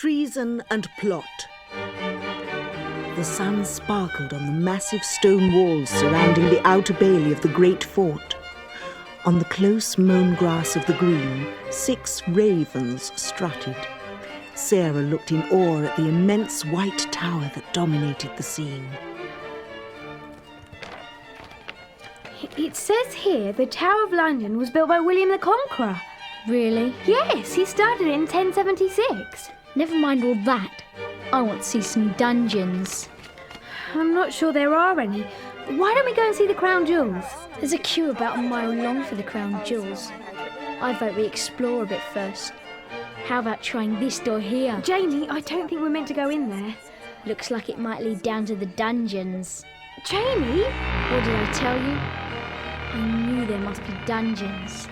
Treason and Plot. The sun sparkled on the massive stone walls surrounding the outer bailey of the great fort. On the close mown grass of the green, 6 ravens strutted. Sarah looked in awe at the immense white tower that dominated the scene. It says here the Tower of London was built by William the Conqueror. Really? Yes, he started in 1076. Never mind all that. I want to see some dungeons. I'm not sure there are any. Why don't we go and see the Crown Jewels? There's a queue about a mile long for the Crown Jewels. I vote we explore a bit first. How about trying this door here? Jamie, I don't think we're meant to go in there. Looks like it might lead down to the dungeons. Jamie? What did I tell you? I knew there must be dungeons.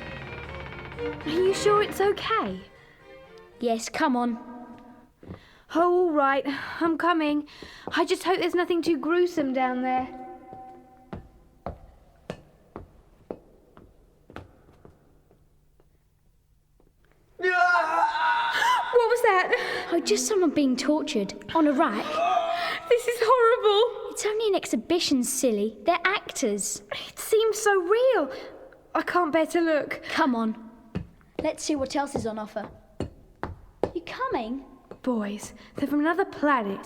Are you sure it's okay? Yes, come on. Oh, all right. I'm coming. I just hope there's nothing too gruesome down there. What was that? Oh, just someone being tortured on a rack. This is horrible. It's only an exhibition, silly. They're actors. It seems so real. I can't bear to look. Come on. Let's see what else is on offer. You coming? Boys, they're from another planet.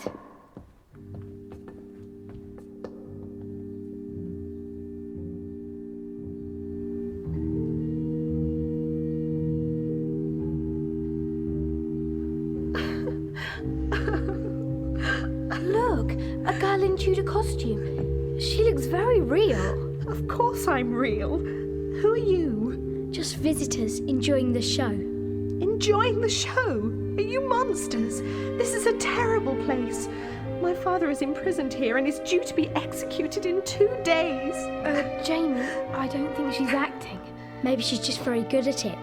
Look, a girl in Tudor costume. She looks very real. Of course I'm real. Who are you? Just visitors enjoying the show. Enjoying the show? Are you monsters? This is a terrible place. My father is imprisoned here and is due to be executed in 2 days. Jamie, I don't think she's acting. Maybe she's just very good at it.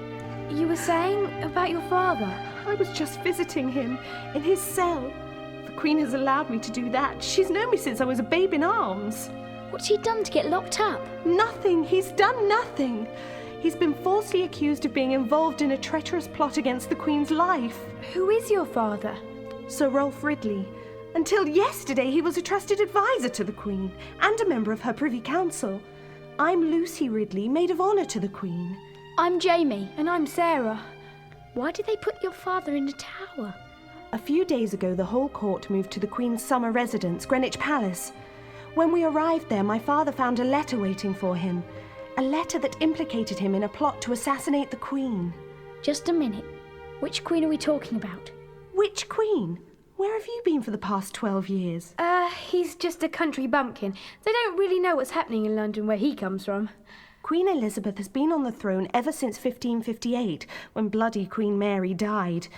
You were saying about your father? I was just visiting him in his cell. The Queen has allowed me to do that. She's known me since I was a babe in arms. What's he done to get locked up? Nothing. He's done nothing. He's been falsely accused of being involved in a treacherous plot against the Queen's life. Who is your father? Sir Rolf Ridley. Until yesterday, he was a trusted advisor to the Queen and a member of her Privy Council. I'm Lucy Ridley, maid of honour to the Queen. I'm Jamie. And I'm Sarah. Why did they put your father in a tower? A few days ago, the whole court moved to the Queen's summer residence, Greenwich Palace. When we arrived there, my father found a letter waiting for him. A letter that implicated him in a plot to assassinate the Queen. Just a minute. Which Queen are we talking about? Which Queen? Where have you been for the past 12 years? He's just a country bumpkin. They don't really know what's happening in London where he comes from. Queen Elizabeth has been on the throne ever since 1558, when bloody Queen Mary died.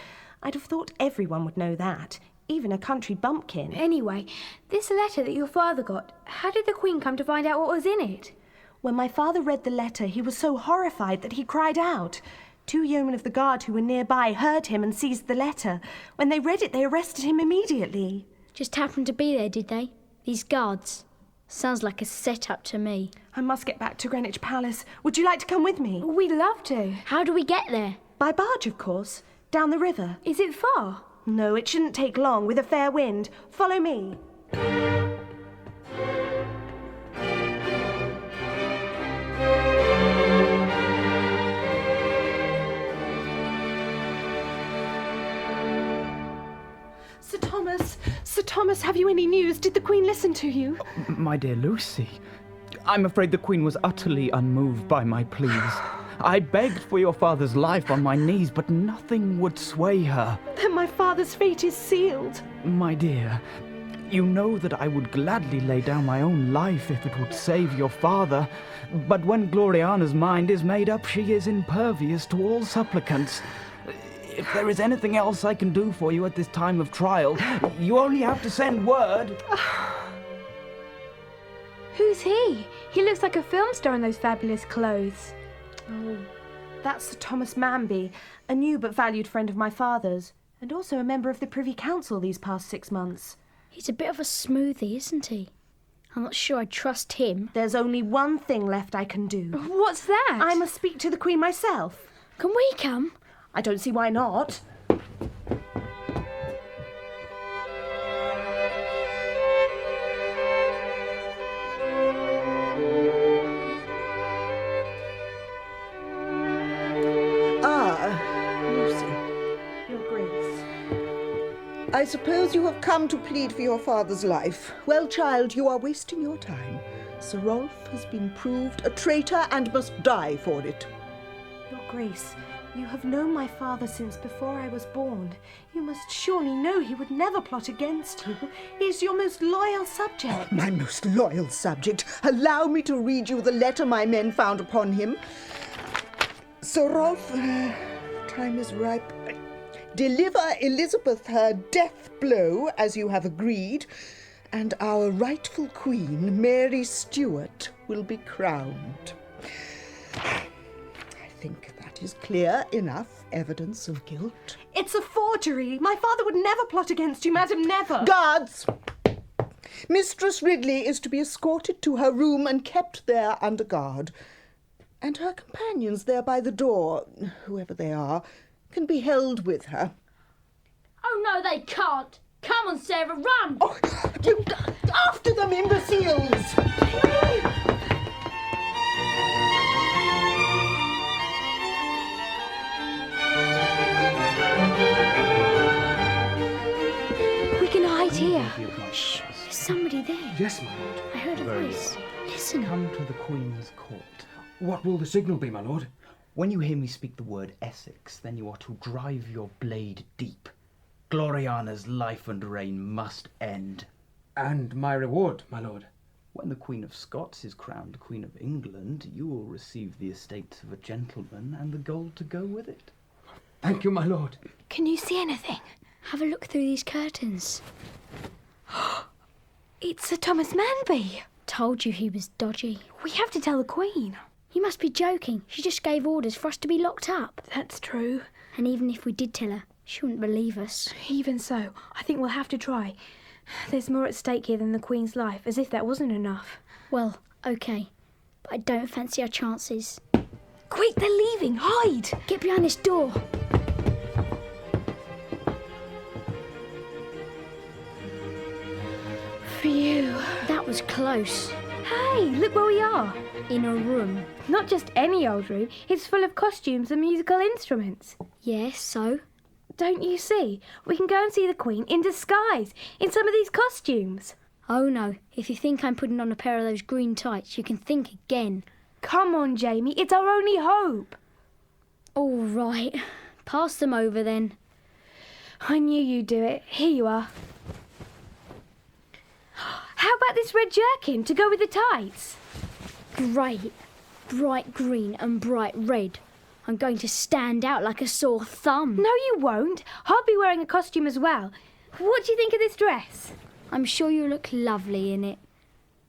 I'd have thought everyone would know that, even a country bumpkin. Anyway, this letter that your father got, how did the Queen come to find out what was in it? When my father read the letter, he was so horrified that he cried out. 2 yeomen of the guard who were nearby heard him and seized the letter. When they read it, they arrested him immediately. Just happened to be there, did they? These guards. Sounds like a set-up to me. I must get back to Greenwich Palace. Would you like to come with me? We'd love to. How do we get there? By barge, of course. Down the river. Is it far? No, it shouldn't take long with a fair wind. Follow me. Sir Thomas, have you any news? Did the Queen listen to you? My dear Lucy, I'm afraid the Queen was utterly unmoved by my pleas. I begged for your father's life on my knees, but nothing would sway her. Then my father's fate is sealed. My dear, you know that I would gladly lay down my own life if it would save your father, but when Gloriana's mind is made up, she is impervious to all supplicants. If there is anything else I can do for you at this time of trial, you only have to send word. Who's he? He looks like a film star in those fabulous clothes. Oh, that's Sir Thomas Manby, a new but valued friend of my father's, and also a member of the Privy Council these past 6 months. He's a bit of a smoothie, isn't he? I'm not sure I trust him. There's only one thing left I can do. What's that? I must speak to the Queen myself. Can we come? I don't see why not. I suppose you have come to plead for your father's life. Well, child, you are wasting your time. Sir Rolf has been proved a traitor and must die for it. Your Grace, you have known my father since before I was born. You must surely know he would never plot against you. He is your most loyal subject. My most loyal subject, allow me to read you the letter my men found upon him. Sir Rolf, time is ripe. Deliver Elizabeth her death blow, as you have agreed, and our rightful queen, Mary Stuart, will be crowned. I think that is clear enough evidence of guilt. It's a forgery. My father would never plot against you, madam, never. Guards! Mistress Ridley is to be escorted to her room and kept there under guard. And her companions there by the door, whoever they are, can be held with her. Oh, no, they can't. Come on, Sarah, run! Oh, after them, imbeciles! We can hide here. Shh, there's somebody there. Yes, my lord. I heard a voice. Listen. Come to the Queen's court. What will the signal be, my lord? When you hear me speak the word Essex, then you are to drive your blade deep. Gloriana's life and reign must end. And my reward, my lord? When the Queen of Scots is crowned Queen of England, you will receive the estates of a gentleman and the gold to go with it. Thank you, my lord. Can you see anything? Have a look through these curtains. It's Sir Thomas Manby. Told you he was dodgy. We have to tell the Queen. You must be joking. She just gave orders for us to be locked up. That's true. And even if we did tell her, she wouldn't believe us. Even so, I think we'll have to try. There's more at stake here than the Queen's life, as if that wasn't enough. Well, okay. But I don't fancy our chances. Quick, they're leaving. Hide! Get behind this door. Phew. That was close. Hey, look where we are. In a room. Not just any old room. It's full of costumes and musical instruments. Yes, so? Don't you see? We can go and see the Queen in disguise, in some of these costumes. Oh no, if you think I'm putting on a pair of those green tights, you can think again. Come on, Jamie, it's our only hope. All right, pass them over then. I knew you'd do it. Here you are. How about this red jerkin to go with the tights? Great. Bright green and bright red. I'm going to stand out like a sore thumb. No, you won't. I'll be wearing a costume as well. What do you think of this dress? I'm sure you'll look lovely in it.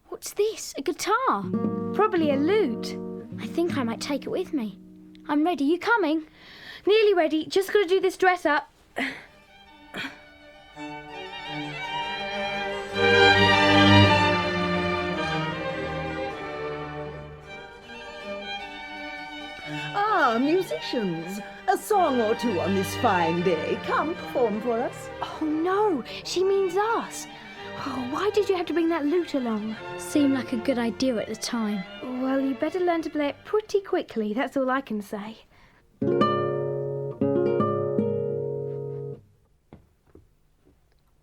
What's this? A guitar? Probably a lute. I think I might take it with me. I'm ready. You coming? Nearly ready. Just got to do this dress up. Ah, musicians. A song or two on this fine day. Come, perform for us. Oh, no. She means us. Oh, why did you have to bring that lute along? Seemed like a good idea at the time. Well, you better learn to play it pretty quickly. That's all I can say.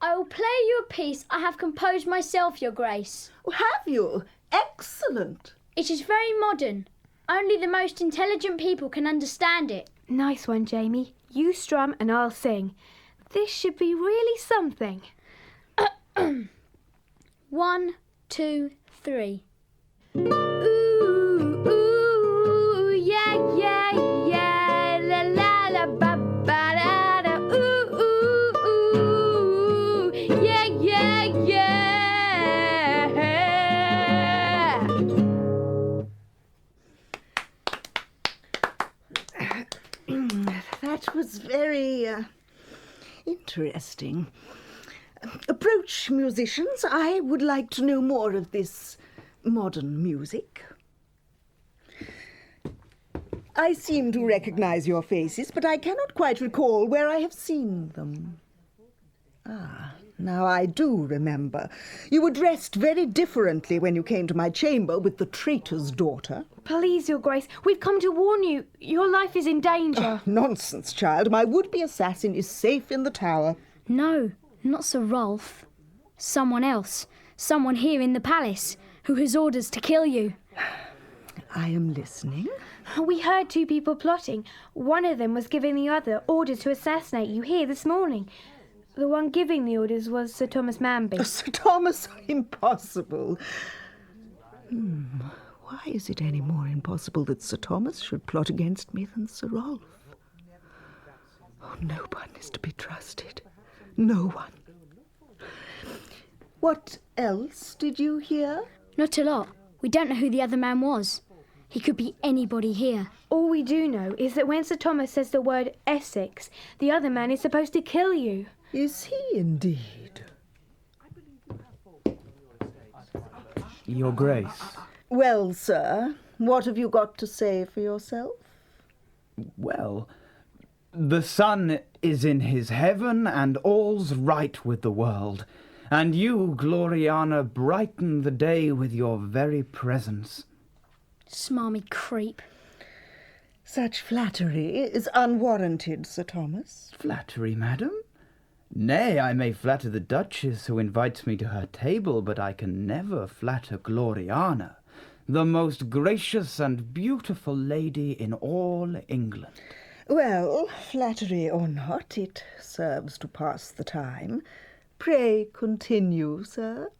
I will play you a piece I have composed myself, Your Grace. Have you? Excellent. It is very modern. Only the most intelligent people can understand it. Nice one, Jamie. You strum and I'll sing. This should be really something. 1, 2, 3. Ooh, ooh, yeah, yeah, yeah, la la la ba ba da da. Ooh, ooh, ooh, yeah, yeah, yeah. That was very interesting. Approach, musicians. I would like to know more of this modern music. I seem to recognize your faces, but I cannot quite recall where I have seen them. Ah, now I do remember. You were dressed very differently when you came to my chamber with the traitor's daughter. Please, Your Grace, we've come to warn you. Your life is in danger. Nonsense, child. My would-be assassin is safe in the tower. No, Not Sir Rolf. Someone else. Someone here in the palace who has orders to kill you. I am listening. We heard two people plotting. One of them was giving the other orders to assassinate you here this morning. The one giving the orders was Sir Thomas Manby. Sir Thomas, impossible. Why is it any more impossible that Sir Thomas should plot against me than Sir Rolf? Oh, no one is to be trusted. No one. What else did you hear? Not a lot. We don't know who the other man was. He could be anybody here. All we do know is that when Sir Thomas says the word Essex, the other man is supposed to kill you. Is he indeed? Your Grace. Well, sir, what have you got to say for yourself? Well, the sun is in his heaven and all's right with the world. And you, Gloriana, brighten the day with your very presence. Smarmy creep. Such flattery is unwarranted, Sir Thomas. Flattery, madam? Nay, I may flatter the Duchess who invites me to her table, but I can never flatter Gloriana, the most gracious and beautiful lady in all England. Well, flattery or not, it serves to pass the time. Pray continue, sir.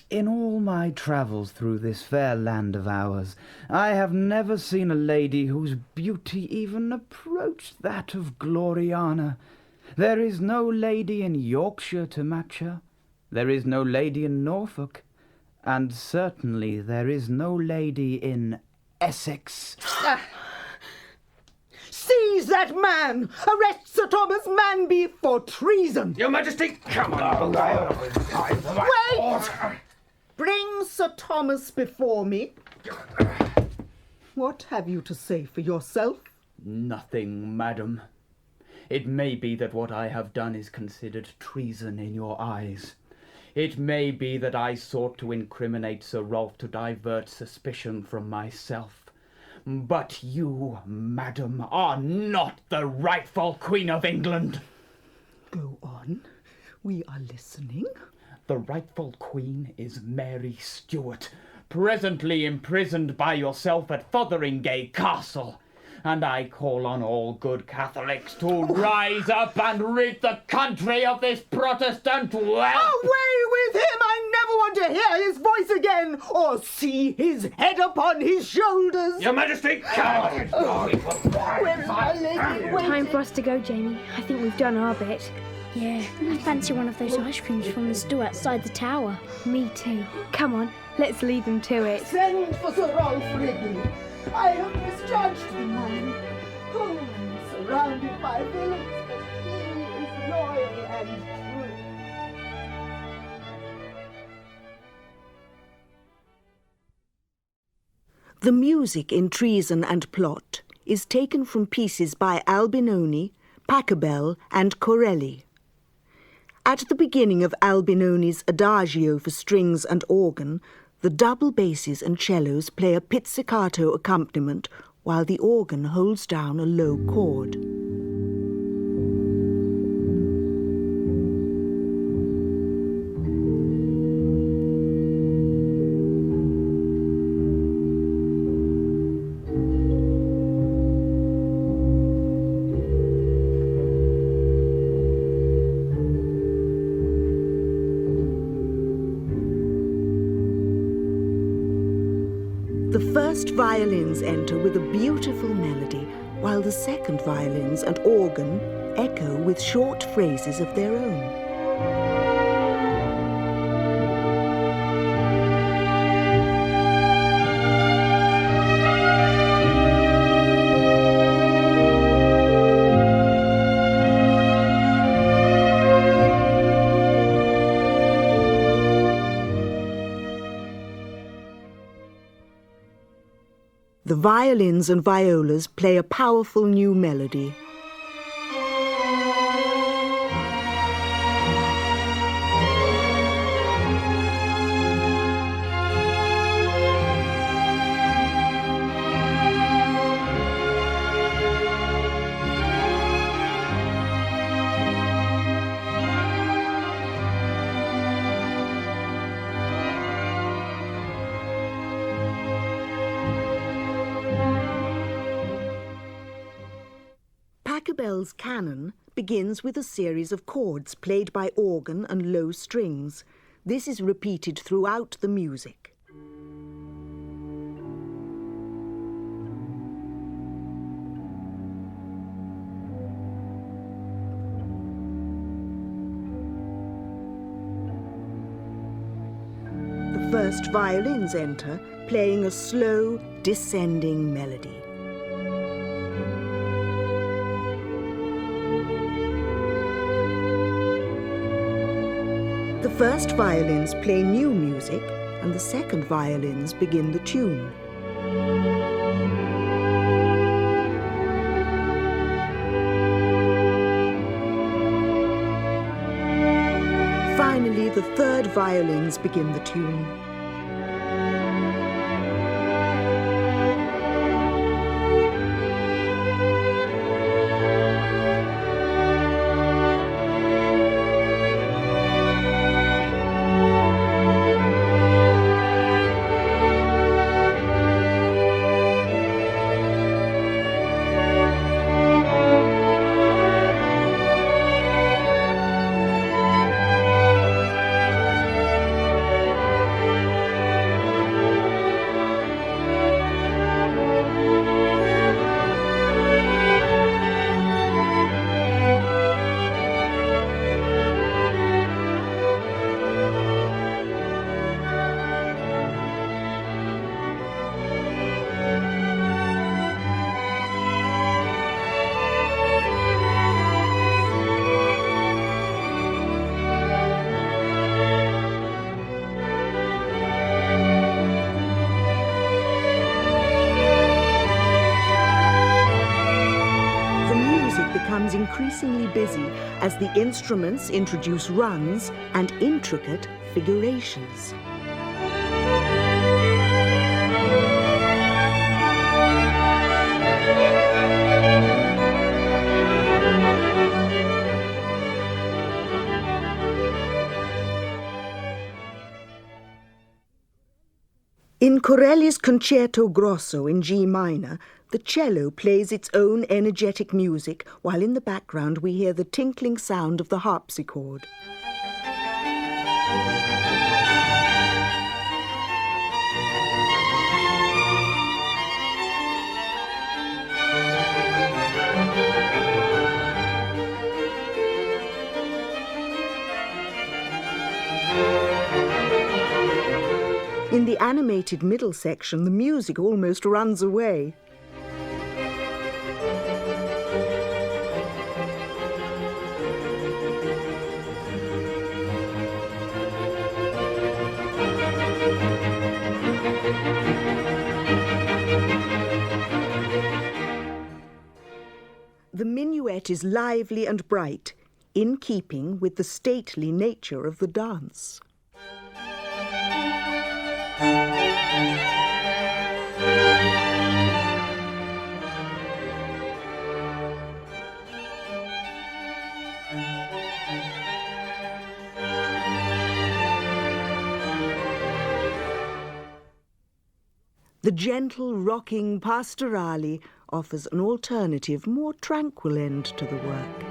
In all my travels through this fair land of ours, I have never seen a lady whose beauty even approached that of Gloriana. There is no lady in Yorkshire to match her. There is no lady in Norfolk. And certainly there is no lady in Essex. Seize that man! Arrest Sir Thomas Manby for treason! Your Majesty, come on. Wait! Bring Sir Thomas before me. What have you to say for yourself? Nothing, madam. It may be that what I have done is considered treason in your eyes. It may be that I sought to incriminate Sir Rolf to divert suspicion from myself. But you, madam, are not the rightful Queen of England. Go on. We are listening. The rightful queen is Mary Stuart, presently imprisoned by yourself at Fotheringay Castle. And I call on all good Catholics to rise up and rid the country of this Protestant wealth. Away with him! I never want to hear his voice again, or see his head upon his shoulders. Your Majesty, come on. Where is my lady? Time for us to go, Jamie. I think we've done our bit. Yeah, I fancy one of those ice creams from the store outside the tower. Me too. Come on, let's lead them to it. Send for Sir Rolf Ridley. I have misjudged the man. Oh, I'm surrounded by villains, but he is loyal and true. The music in Treason and Plot is taken from pieces by Albinoni, Pachelbel, and Corelli. At the beginning of Albinoni's Adagio for strings and organ, the double basses and cellos play a pizzicato accompaniment while the organ holds down a low chord. The first violins enter with a beautiful melody, while the second violins and organ echo with short phrases of their own. The violins and violas play a powerful new melody. Pachelbel's canon begins with a series of chords played by organ and low strings. This is repeated throughout the music. The first violins enter, playing a slow, descending melody. The first violins play new music, and the second violins begin the tune. Finally, the third violins begin the tune. Becomes increasingly busy as the instruments introduce runs and intricate figurations. In Corelli's Concerto Grosso in G minor, the cello plays its own energetic music, while in the background we hear the tinkling sound of the harpsichord. In the animated middle section, the music almost runs away. The minuet is lively and bright, in keeping with the stately nature of the dance. The gentle, rocking pastorale offers an alternative, more tranquil end to the work.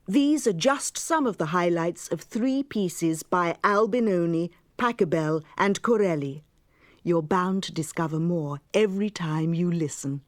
These are just some of the highlights of 3 pieces by Albinoni, Pachelbel and Corelli. You're bound to discover more every time you listen.